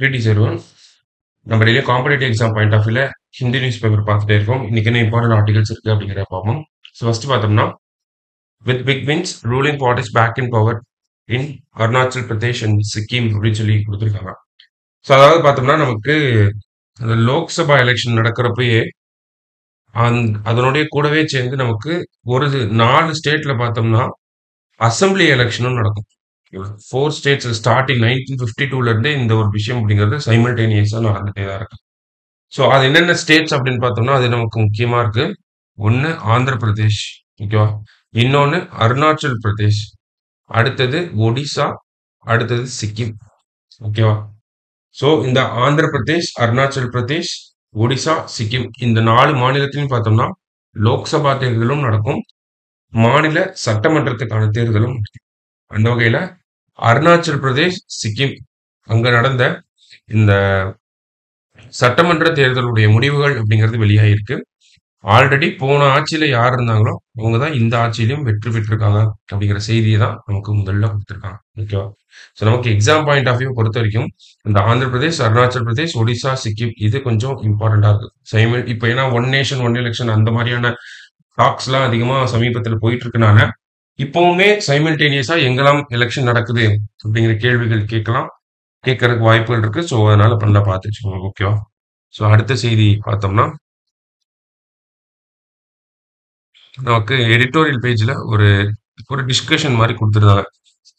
Greetings everyone. நம்ம daily competitive exam point of வியூல Hindi news paper பார்த்துட்டே இருக்கோம். இன்னைக்கு என்ன இம்பார்ட்டன்ட் ஆர்டிகல்ஸ் இருக்கு அப்படிங்கிற பார்ப்போம். ஸோ ஃபர்ஸ்ட் பார்த்தோம்னா with big wins ruling parties back in power in Arunachal Pradesh and Sikkim அப்படின்னு சொல்லி கொடுத்துருக்காங்க. ஸோ அதாவது பார்த்தோம்னா நமக்கு அந்த லோக்சபா எலெக்ஷன் நடக்கிறப்பயே அதனுடைய கூடவே சேர்ந்து நமக்கு ஒரு 4 ஸ்டேட்ல பார்த்தோம்னா அசம்பிளி எலெக்ஷனும் நடக்கும். 4 ஸ்டேட்ஸ் ஸ்டார்டிங் 1952ல இருந்தே இந்த ஒரு விஷயம் அப்படிங்கிறது சைமல்டேனியஸா நடந்துட்டே தான் இருக்கு. ஸோ அது என்னென்ன ஸ்டேட்ஸ் அப்படின்னு பார்த்தோம்னா அது நமக்கு முக்கியமா இருக்கு. ஒன்று ஆந்திர பிரதேஷ், ஓகேவா? இன்னொன்று அருணாச்சல் பிரதேஷ், அடுத்தது ஒடிசா, அடுத்தது சிக்கிம், ஓகேவா? ஸோ இந்த ஆந்திர பிரதேஷ், அருணாச்சல் பிரதேஷ், ஒடிசா, சிக்கிம் இந்த 4 மாநிலத்திலையும் பார்த்தோம்னா லோக்சபா தேர்தலும் நடக்கும், மாநில சட்டமன்றத்துக்கான தேர்தலும் நடக்கும். அந்த வகையில அருணாச்சல் பிரதேஷ், சிக்கிம் அங்க நடந்த இந்த சட்டமன்ற தேர்தலுடைய முடிவுகள் அப்படிங்கிறது வெளியாயிருக்கு. ஆல்ரெடி போன ஆட்சியில யார் இருந்தாங்களோ அவங்க தான் இந்த ஆட்சியிலும் வெற்றி பெற்றிருக்காங்க அப்படிங்கிற செய்தியை தான் நமக்கு முதல்ல கொடுத்துருக்காங்க. ஓகேவா? ஸோ நமக்கு எக்ஸாம் பாயிண்ட் ஆஃப் வியூ பொறுத்த வரைக்கும் இந்த ஆந்திர பிரதேஷ், அருணாச்சல் பிரதேஷ், ஒடிசா, சிக்கிம் இது கொஞ்சம் இம்பார்ட்டண்டா இருக்கு. இப்போ ஏன்னா ஒன் நேஷன் ஒன் எலெக்ஷன் அந்த மாதிரியான டாக்ஸ் எல்லாம் அதிகமா சமீபத்துல போயிட்டு இருக்கனால இப்பவுமே சைமல்டேனியஸா எங்கெல்லாம் எலெக்ஷன் நடக்குது அப்படிங்கிற கேள்விகள் கேட்கறதுக்கு வாய்ப்புகள் இருக்கு. ஸோ அதனால பண்ணல பார்த்து வச்சுக்கோங்க. ஓகேவா? ஸோ அடுத்த செய்தி பார்த்தோம்னா நமக்கு எடிட்டோரியல் பேஜ்ல ஒரு ஒரு டிஸ்கஷன் மாதிரி கொடுத்துருந்தாங்க.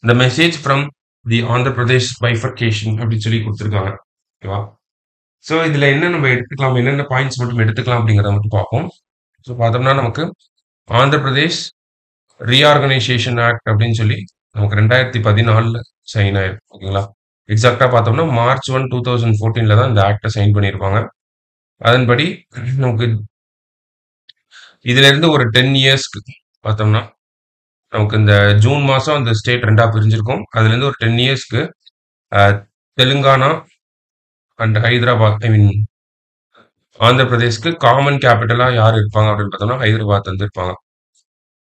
இந்த message from the Andhra Pradesh bifurcation அப்படின்னு சொல்லி கொடுத்துருக்காங்க. ஓகேவா? ஸோ இதுல என்ன நம்ம எடுத்துக்கலாம், என்னென்ன பாயிண்ட்ஸ் மட்டும் எடுத்துக்கலாம் அப்படிங்கிறத மட்டும் பார்ப்போம். ஸோ பார்த்தோம்னா நமக்கு ஆந்திர பிரதேஷ் ரீஆர்கனைசேஷன் ஆக்ட் அப்படின்னு சொல்லி நமக்கு 2014 சைன் ஆயிருக்கு. ஓகேங்களா? எக்ஸாக்டா பார்த்தோம்னா March 1, 2014 தான் இந்த ஆக்டை சைன் பண்ணியிருப்பாங்க. அதன்படி நமக்கு இதுல இருந்து ஒரு 10 இயர்ஸ்க்கு பார்த்தோம்னா நமக்கு இந்த ஜூன் மாசம் அந்த ஸ்டேட் ரெண்டா பிரிஞ்சிருக்கும். அதுல இருந்து ஒரு 10 இயர்ஸ்க்கு தெலுங்கானா அண்ட் ஹைதராபாத் ஆந்திர பிரதேஷ்க்கு காமன் கேபிட்டலா யார் இருப்பாங்க அப்படின்னு பார்த்தோம்னா ஹைதராபாத் வந்து இருப்பாங்க.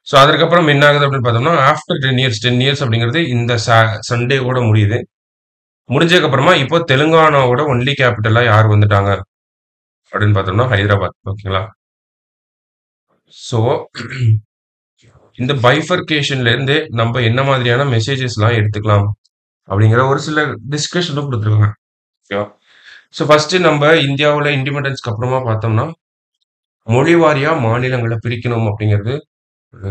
ஸோ அதுக்கப்புறம் என்ன ஆகுது அப்படின்னு பார்த்தோம்னா ஆஃப்டர் 10 இயர்ஸ் அப்படிங்கிறது இந்த சண்டேவோட முடியுது. முடிஞ்சதுக்கு அப்புறமா இப்போ தெலுங்கானாவோட ஒன்லி கேபிட்டலா யார் வந்துட்டாங்க அப்படின்னு பார்த்தோம்னா ஹைதராபாத். ஓகேங்களா? ஸோ இந்த பைஃபர்கேஷன்ல இருந்து நம்ம என்ன மாதிரியான மெசேஜஸ் எல்லாம் எடுத்துக்கலாம் அப்படிங்கிற ஒரு சில டிஸ்கஷனும் கொடுத்துருக்காங்க. ஓகேவா? ஸோ ஃபர்ஸ்ட் நம்ம இந்தியாவில் இண்டிபெண்டன்ஸ்க்கு அப்புறமா பார்த்தோம்னா மொழி வாரியா மாநிலங்களை பிரிக்கணும் அப்படிங்கிறது ஒரு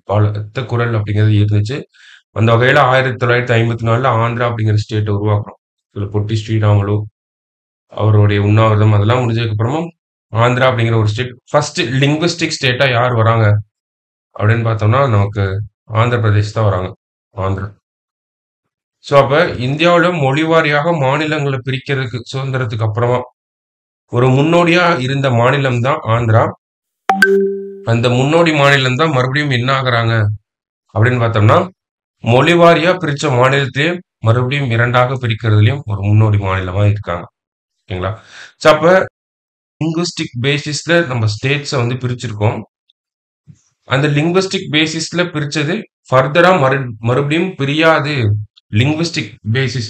பலத்த குரல் அப்படிங்கிறது இருந்துச்சு. அந்த வகையில 1954 ஆந்திரா அப்படிங்கிற ஸ்டேட்டை உருவாக்குறோம். இதுல பொட்டி ஸ்ரீராமுலு அவருடைய உண்ணாவிரதம் அதெல்லாம் முடிஞ்சதுக்கு அப்புறமா ஆந்திரா அப்படிங்கிற ஒரு ஸ்டேட் ஃபர்ஸ்ட் லிங்குவிஸ்டிக் ஸ்டேட்டா யார் வராங்க அப்படின்னு பார்த்தோம்னா நமக்கு ஆந்திர பிரதேஷ் தான் வராங்க. ஆந்திரா. ஸோ அப்ப இந்தியாவில் மொழி வாரியாக மாநிலங்களை பிரிக்கிறதுக்கு சுதந்திரத்துக்கு அப்புறமா ஒரு முன்னோடியா இருந்த மாநிலம் தான் ஆந்திரா. அந்த முன்னோடி மாநிலம் தான் மறுபடியும் என்ன ஆகுறாங்க அப்படின்னு பார்த்தோம்னா மொழி வாரியா பிரிச்ச மாநிலத்திலேயே மறுபடியும் 2ஆக பிரிக்கிறதுலயும் ஒரு முன்னோடி மாநிலமா இருக்காங்க. ஓகேங்களா? ஸோ அப்ப லிங்குவிஸ்டிக் பேசிஸ்ல நம்ம ஸ்டேட்ஸை வந்து பிரிச்சிருக்கோம். அந்த லிங்குவிஸ்டிக் பேசிஸ்ல பிரிச்சது ஃபர்தரா மறுபடியும் பிரியாது. லிங்குவிஸ்டிக் பேசிஸ்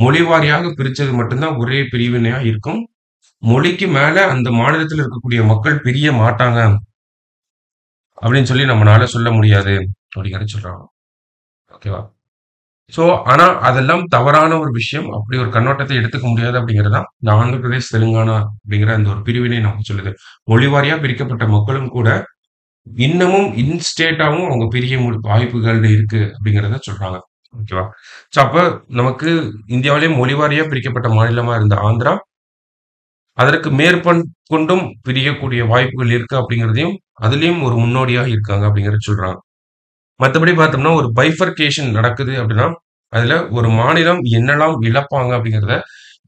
மொழி வாரியாக பிரிச்சது மட்டும்தான் ஒரே பிரிவினையா இருக்கும். மொழிக்கு மேல அந்த மாநிலத்தில் இருக்கக்கூடிய மக்கள் பிரிய மாட்டாங்க அப்படின்னு சொல்லி நம்மளால சொல்ல முடியாது அப்படிங்கிறத சொல்றாங்க. ஓகேவா? ஸோ ஆனா அதெல்லாம் தவறான ஒரு விஷயம். அப்படி ஒரு கண்ணோட்டத்தை எடுத்துக்க முடியாது அப்படிங்கிறதா இந்த ஆந்திர பிரதேஷ் தெலுங்கானா அப்படிங்கிற அந்த ஒரு பிரிவினை நமக்கு சொல்லுது. மொழி வாரியா பிரிக்கப்பட்ட மக்களும் கூட இன்னமும் இன்ஸ்டேட்டாவும் அவங்க பிரிய வாய்ப்புகள் இருக்கு அப்படிங்கிறத சொல்றாங்க. ஓகேவா? ஸோ அப்ப நமக்கு இந்தியாவிலேயே மொழி வாரியா பிரிக்கப்பட்ட மாநிலமா இருந்த ஆந்திரா அதற்கு மேற்கொண்டும் பிரியக்கூடிய வாய்ப்புகள் இருக்கு அப்படிங்கிறதையும் அதுலயும் ஒரு முன்னோடியா இருக்காங்க அப்படிங்கறத சொல்றாங்க. மத்தபடி பார்த்தோம்னா ஒரு பைஃபர்கேஷன் நடக்குது அப்படின்னா அதுல ஒரு மாநிலம் என்னெல்லாம் இழப்பாங்க அப்படிங்கிறத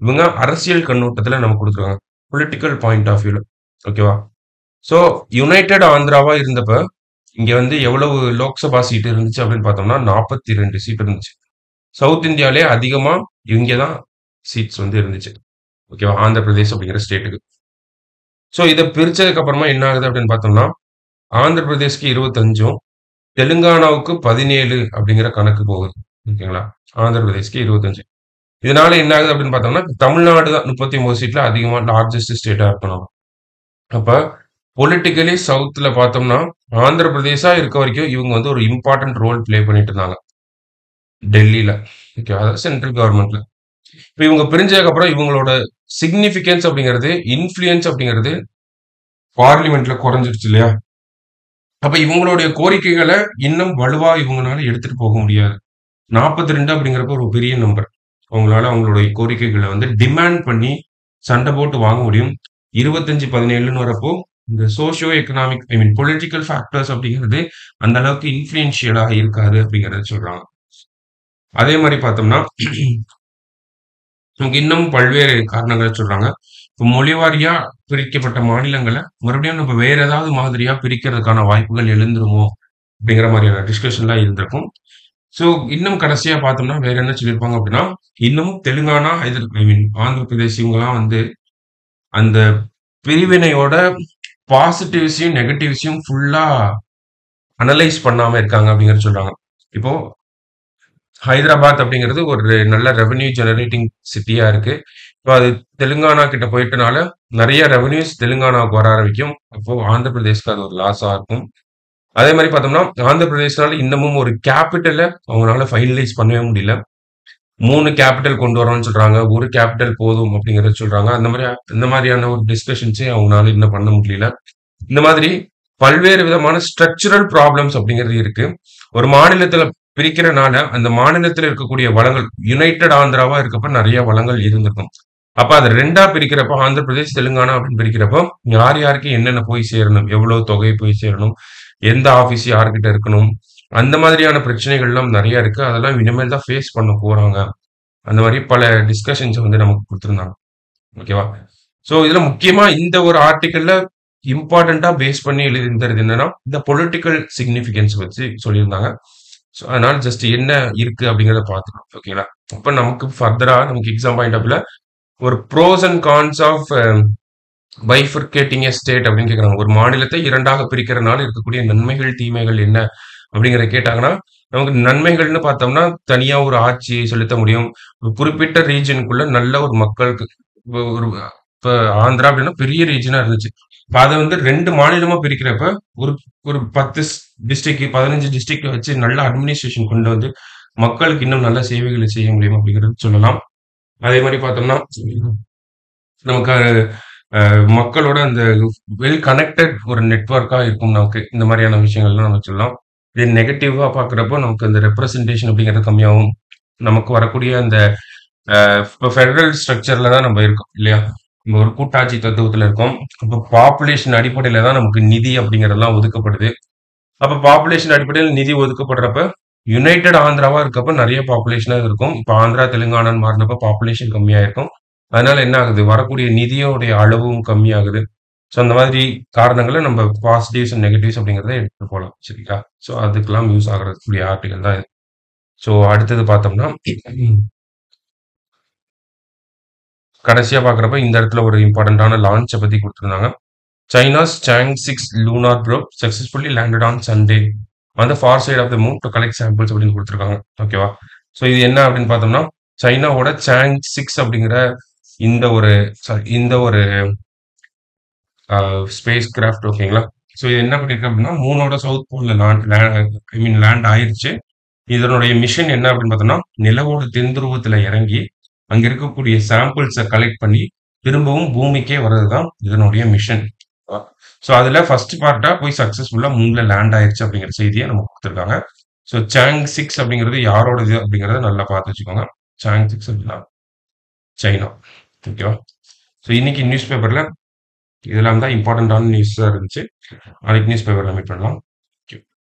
இவங்க அரசியல் கண்ணோட்டத்துல நமக்கு கொடுத்துருக்காங்க. பொலிட்டிக்கல் பாயிண்ட் ஆஃப் வியூல. ஓகேவா? ஸோ யுனைடெட் ஆந்திராவா இருந்தப்ப இங்க வந்து எவ்வளவு லோக்சபா சீட் இருந்துச்சு அப்படின்னு பார்த்தோம்னா 42 சீட் இருந்துச்சு. சவுத் இந்தியாவிலே அதிகமா இங்கதான் சீட்ஸ் வந்து இருந்துச்சு. ஓகேவா? ஆந்திர பிரதேஷ் அப்படிங்கிற ஸ்டேட்டுக்கு. ஸோ இதை பிரிச்சதுக்கு அப்புறமா என்ன ஆகுது அப்படின்னு பார்த்தோம்னா ஆந்திர பிரதேஷ்க்கு 25ம் தெலுங்கானாவுக்கு 17 அப்படிங்கிற கணக்கு போகுது. ஓகேங்களா? ஆந்திர பிரதேஷ்க்கு 25. இதனால என்ன ஆகுது அப்படின்னு பார்த்தோம்னா, தமிழ்நாடு தான் 39 சீட்ல அதிகமா லார்ஜஸ்ட் ஸ்டேட்டா இருக்கணும். அப்ப பொலிட்டிக்கலி சவுத்ல பார்த்தோம்னா, ஆந்திர பிரதேசா இருக்க வரைக்கும் இவங்க வந்து ஒரு இம்பார்ட்டன்ட் ரோல் ப்ளே பண்ணிட்டு இருந்தாங்க. டெல்லில. ஓகே. அதாவது சென்ட்ரல் கவர்ன்மெண்ட்ல. இப்ப இவங்க பிரிஞ்சதுக்கு அப்புறம் இவங்களோட சிக்னிஃபிகன்ஸ் அப்படிங்கிறது, இன்ஃப்ளூயன்ஸ் அப்படிங்கிறது பார்லிமெண்ட்ல குறைஞ்சிருச்சு இல்லையா? அப்ப இவங்களுடைய கோரிக்கைகள இன்னும் வலுவா இவங்கனால எடுத்துட்டு போக முடியாது. 42 அப்படிங்கிறப்ப ஒரு பெரிய நம்பர். அவங்களால அவங்களுடைய கோரிக்கைகள வந்து டிமாண்ட் பண்ணி சண்டை போட்டு வாங்க முடியும். 25, 17ன்னு வரப்போ, இந்த சோசியோ எக்கனாமிக் பொலிட்டிக்கல் ஃபேக்டர்ஸ் அப்படிங்கிறது அந்த அளவுக்கு இன்ஃப்ளூயன்ஷியலா இருக்காது அப்படிங்கிறத சொல்றாங்க. அதே மாரி பார்த்தோம்னா, நமக்கு இன்னும் பல்வேறு காரணங்கள சொல்றாங்க. இப்ப மொழிவாரியா பிரிக்கப்பட்ட மாநிலங்கள மறுபடியும் நம்ம வேற ஏதாவது மாதிரியா பிரிக்கிறதுக்கான வாய்ப்புகள் எழுந்துருமோ? அப்படிங்கிற மாரியான டிஸ்கஷன்லாம் இருந்திருக்கும். ஸோ இன்னும் கடைசியா பார்த்தோம்னா, வேற என்ன சொல்லியிருப்பாங்க அப்படின்னா, இன்னமும் தெலுங்கானா, ஆந்திர பிரதேஷ் இவங்கலாம் வந்து அந்த பிரிவினையோட பாசிட்டிவ்ஸையும், நெகட்டிவ்ஸையும் ஃபுல்லா அனலைஸ் பண்ணாம இருக்காங்க அப்படிங்கிறத சொல்றாங்க. இப்போ ஹைதராபாத் அப்படிங்கிறது ஒரு நல்ல ரெவென்யூ ஜெனரேட்டிங் சிட்டியா இருக்கு. இப்போ அது தெலுங்கானா கிட்ட போயிட்டனால நெறைய ரெவென்யூஸ் தெலுங்கானாவுக்கு வர ஆரம்பிக்கும். அப்போ ஆந்திர பிரதேஷ்க்கு அது ஒரு லாஸா இருக்கும். அதே மாரி பார்த்தோம்னா, ஆந்திர பிரதேஷ்னால இன்னமும் ஒரு கேப்பிட்டல அவங்கனால ஃபைனலைஸ் பண்ணவே முடியல. 3 கேப்பிட்டல் கொண்டு வரோம்னு சொல்றாங்க. 1 கேப்பிட்டல் போதும் அப்படிங்கிறத சொல்றாங்க. இந்த மாதிரியான ஒரு டிஸ்கஷன்ஸே அவங்கனால இன்னும் பண்ண முடியல. இந்த மாதிரி பல்வேறு விதமான ஸ்ட்ரக்சரல் ப்ராப்ளம்ஸ் அப்படிங்கிறது இருக்கு. ஒரு மாநிலத்தில பிரிக்கிறனால, அந்த மாநிலத்தில இருக்கக்கூடிய வளங்கள் யுனைட்டட் ஆந்திராவா இருக்கப்ப நெறைய வளங்கள் இருந்திருக்கும். அப்ப அத 2ஆ பிரிக்கிறப்போ, ஆந்திர பிரதேஷ், தெலுங்கானா அப்படின்னு பிரிக்கிறப்போ, யார் யாருக்கு என்னென்ன போய் சேரணும்? எவ்வளவு தொகை போய் சேரணும்? எந்த ஆஃபீஸ் யார்கிட்ட இருக்கணும்? அந்த மாதிரியான பிரச்சனைகள்லாம் நெறைய இருக்கு. அதெல்லாம் இனிமேல் தான் ஃபேஸ் பண்ண போறாங்க. அந்த மாரி பல டிஸ்கஷன்ஸ் வந்து நமக்கு குடுத்திருந்தாங்க. ஓகேவா? சோ, இதுல முக்கியமா இந்த ஒரு ஆர்டிக்கிள்ல இம்பார்ட்டன்ட்டா பேஸ் பண்ணி எழுதியிருந்தது என்னன்னா, இந்த பொலிட்டிக்கல் சிக்னிஃபிகன்ஸ் வச்சு சொல்லியிருந்தாங்க. சோ, அதனால ஜஸ்ட் என்ன இருக்கு அப்படிங்கிறத பார்த்துக்கலாம். ஓகேங்களா? அப்ப நமக்கு ஃபர்தரா நமக்கு எக்ஸாம் பாயிண்ட் ஆஃப் வியூல ஒரு pros and cons of bifurcating a state அப்படின்னு கேட்குறாங்க. ஒரு மாநிலத்தை 2ஆக பிரிக்கிறனால இருக்கக்கூடிய நன்மைகள், தீமைகள் என்ன அப்படிங்கிறத கேட்டாங்கன்னா, நமக்கு நன்மைகள்னு பார்த்தோம்னா, தனியா ஒரு ஆட்சியை செலுத்த முடியும். ஒரு குறிப்பிட்ட ரீஜியனுக்குள்ள நல்ல ஒரு மக்களுக்கு ஒரு இப்ப ஆந்திரா அப்படின்னா பெரிய ரீஜனா இருந்துச்சு. இப்ப அத வந்து 2 மாநிலமா பிரிக்கிறப்ப, ஒரு ஒரு 10 டிஸ்ட்ரிக்ட் 15 டிஸ்ட்ரிக்ட் வச்சு நல்ல அட்மினிஸ்ட்ரேஷன் கொண்டு வந்து, மக்களுக்கு இன்னும் நல்ல சேவைகளை செய்ய முடியும் அப்படிங்கிறது சொல்லலாம். அதே மாரி பார்த்தோம்னா, நமக்கு மக்களோட அந்த வெல் கனெக்டட் ஒரு நெட்வொர்க்கா இருக்கும் நமக்கு. இந்த மாரியான விஷயங்கள்லாம் நம்ம சொல்லலாம். இதே நெகட்டிவா பார்க்குறப்போ, நமக்கு அந்த ரெப்ரசன்டேஷன் அப்படிங்கிறது கம்மியாகும். நமக்கு வரக்கூடிய அந்த இப்ப ஃபெடரல் ஸ்ட்ரக்சர்ல தான் நம்ம இருக்கோம் இல்லையா? நம்ம ஒரு கூட்டாட்சி தத்துவத்துல இருக்கோம். அப்ப பாப்புலேஷன் அடிப்படையில தான் நமக்கு நிதி அப்படிங்கிறதெல்லாம் ஒதுக்கப்படுது. அப்ப பாப்புலேஷன் அடிப்படையில நிதி ஒதுக்கப்படுறப்ப, யுனைட்டட் ஆந்திராவா இருக்கப்ப நெறைய பாப்புலேஷனா இருக்கும். இப்ப ஆந்திரா, தெலுங்கானான்னு மாறுனப்ப பாப்புலேஷன் கம்மியா இருக்கும். அதனால என்ன ஆகுது? வரக்கூடிய நிதியோடைய அளவும் கம்மியாகுது. ஸோ அந்த மாதிரி காரணங்கள நம்ம பாசிட்டிவ்ஸ் அண்ட் நெகட்டிவ்ஸ் அப்படிங்கிறத எடுத்துட்டு போலாம். சரிங்களா? ஸோ அதுக்கெல்லாம் யூஸ் ஆகக்கூடிய ஆர்டிகல் தான் இது. ஸோ அடுத்தது பார்த்தோம்னா, கடைசியா பார்க்குறப்ப இந்த இடத்துல ஒரு இம்பார்ட்டன்ட்டான லான்ச்ச பத்தி குடுத்திருந்தாங்க. China's Chang'e 6 lunar probe successfully landed on Sunday on the far side of the moon to collect samples அப்படின்னு குடுத்திருக்காங்க. ஓகேவா? ஸோ இது என்ன அப்படின்னு பார்த்தோம்னா, சைனாவோட Chang'e 6 அப்படிங்கிற இந்த ஒரு இந்த ஒரு ஸ்பேஸ் கிராஃப்ட் ஓகேங்களா? ஸோ இது என்ன பண்ணிருக்கு அப்படின்னா, மூனோட சவுத் போல்ல லேண்ட் ஆயிருச்சு. இதனுடைய மிஷன் என்ன அப்படின்னு பார்த்தோம்னா, நிலவோட தென் துருவத்துல இறங்கி, அங்க இருக்கக்கூடிய சாம்பிள்ஸ கலெக்ட் பண்ணி, திரும்பவும் பூமிக்கே வர்றதுதான் இதனுடைய மிஷன். ஸோ அதுல ஃபர்ஸ்ட் பார்ட்டா போய் சக்சஸ்ஃபுல்லா மூன்ல லேண்ட் ஆயிருச்சு அப்படிங்கிற செய்திய நமக்கு குடுத்திருக்காங்க. ஸோ Chang'e 6 அப்படிங்கிறது யாரோடது அப்படிங்கிறத நல்லா பார்த்து வச்சுக்கோங்க. Chang'e 6 அப்படின்னா சைனா. ஓகேவா? ஸோ இன்னைக்கு நியூஸ் பேப்பர்ல இதெல்லாம் தான் இம்பார்ட்டன்டான நியூஸா இருந்துச்சு. நாளைக்கு நியூஸ் பேப்பர்ல மீட் பண்ணலாம்.